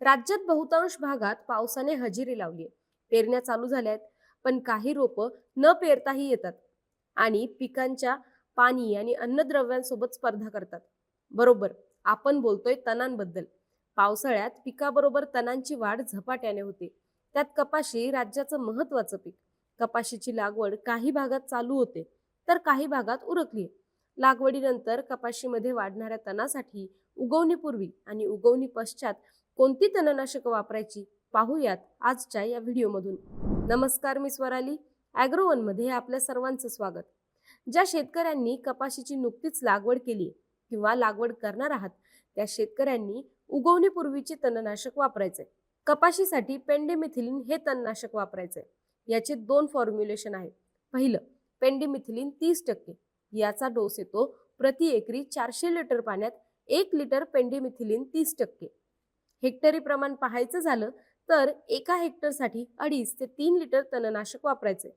राज्यात बहुतांश भागात पावसाने हजेरी लावली आहे. पेरण्या चालू झाल्या आहेत, पण काही रोपं न पेरताही येतात आणि पिकांच्या पाणी आणि अन्नद्रव्यांसोबत स्पर्धा करतात. बरोबर, आपण बोलतोय तणांबद्दल. पावसाळ्यात पिकाबरोबर तणांची वाढ झपाट्याने होते. त्यात कपाशी राज्याचं महत्वाचं पीक. कपाशीची लागवड काही भागात चालू होते, तर काही भागात उरकली. लागवडीनंतर कपाशीमध्ये वाढणाऱ्या तणासाठी उगवणीपूर्वी आणि उगवणी पश्चात कोणती तणनाशक वापरायची पाहूयात आजच्या या व्हिडिओमधून. नमस्कार, मी स्वराली. ॲग्रोवन मध्ये आपल्या सर्वांचं स्वागत. ज्या शेतकऱ्यांनी कपाशीची नुकतीच लागवड केली किंवा लागवड करणार आहात त्या शेतकऱ्यांनी उगवणीपूर्वीचे तणनाशक वापरायचे. कपाशीसाठी पेंडिमिथिलिन हे तणनाशक वापरायचे. याचे दोन फॉर्म्युलेशन आहेत. पहिलं, पेंडिमिथिलिन 30%. याचा डोस येतो प्रति एकरी 400 लिटर पाण्यात 1 लिटर पेंडिमिथिलिन 30%. हेक्टरी प्रमाण पाहायचं झालं तर एका हेक्टरसाठी 2.5 ते 3 लिटर तणनाशक वापरायचे.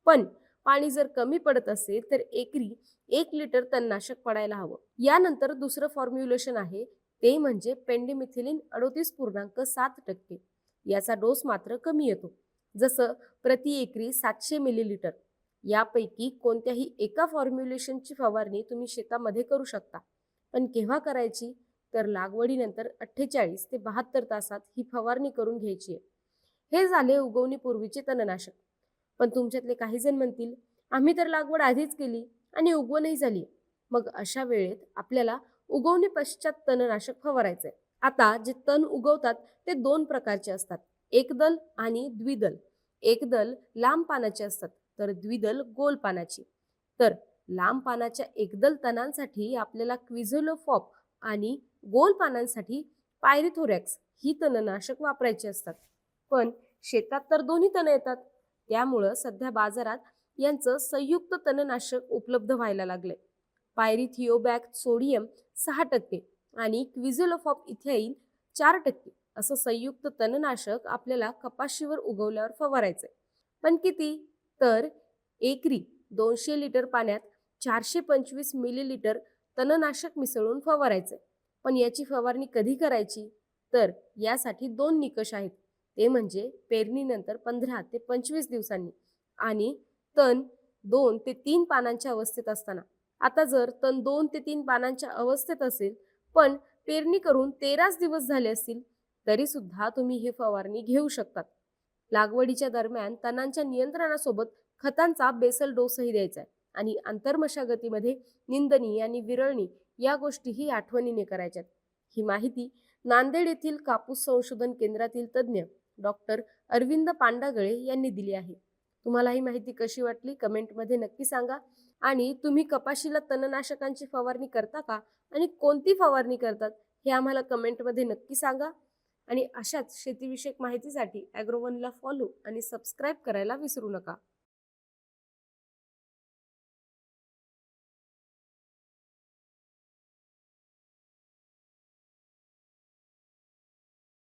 पण पाणी जर कमी पडत असेल तर एकरी 1 लिटर तणनाशक पडायला हवं. यानंतर दुसरं फॉर्म्युलेशन आहे, ते म्हणजे पेंडिमिथिलिन 38.7%. याचा डोस मात्र कमी येतो, जसं प्रति एकरी 700 मिलीलिटर. यापैकी कोणत्याही एका फॉर्म्युलेशनची फवारणी तुम्ही शेतामध्ये करू शकता. पण केव्हा करायची? तर लागवडीनंतर 48 ते 72 तासात ही फवारणी करून घ्यायची आहे. हे झाले उगवणीपूर्वीचे तणनाशक. पण तुमच्यातले काही जण म्हणतील, आम्ही तर लागवड आधीच केली आणि उगवणही झाली. मग अशा वेळेत आपल्याला उगवणी पश्चात तणनाशक फवारायचंय. आता जे तण उगवतात ते दोन प्रकारचे असतात, एकदल आणि द्विदल. एकदल लांब पानाचे असतात, तर द्विदल गोल पानाची. तर लांब पानाच्या एकदल तणांसाठी आपल्याला क्विझोलोफॉप आणि गोल पानांसाठी पायरिथोरॅक्स ही तणनाशक वापरायची असतात. पण शेतात तर दोन्ही तण येतात, त्यामुळं सध्या बाजारात यांचं संयुक्त तणनाशक उपलब्ध व्हायला लागले. पायरिथिओबॅक सोडियम 6% आणि क्विझोलोफॉप इथाईल 4% असं संयुक्त तणनाशक आपल्याला कपाशीवर उगवल्यावर फवारायचंय. पण किती? तर एकरी 200 लिटर पाण्यात 425 मिलीलिटर तणनाशक मिसळून फवारायचंय. पण याची फवारणी कधी करायची? तर यासाठी दोन निकष आहेत. ते म्हणजे पेरणीनंतर 15 ते 25 दिवसांनी आणि तण 2 ते 3 पानांच्या अवस्थेत असताना. आता जर तण 2 ते 3 पानांच्या अवस्थेत असेल पण पेरणी करून 13 दिवस झाले असतील तरी सुद्धा तुम्ही ही फवारणी घेऊ शकतात. लागवडीच्या दरम्यान तणांच्या नियंत्रणासोबत खतांचा बेसल डोसही द्यायचा आहे आणि आंतरमशागतीमध्ये निंदणी आणि विरळणी या गोष्टीही आठवणीने करायच्यात. ही माहिती नांदेड येथील कापूस संशोधन केंद्रातील तज्ज्ञ डॉक्टर अरविंद पांडागळे यांनी दिली आहे. तुम्हाला ही माहिती कशी वाटली कमेंटमध्ये नक्की सांगा. आणि तुम्ही कपाशीला तणनाशकांची फवारणी करता का आणि कोणती फवारणी करतात हे आम्हाला कमेंटमध्ये नक्की सांगा. आणि अशाच शेतीविषयक माहितीसाठी ॲग्रोवनला फॉलो आणि सबस्क्राईब करायला विसरू नका.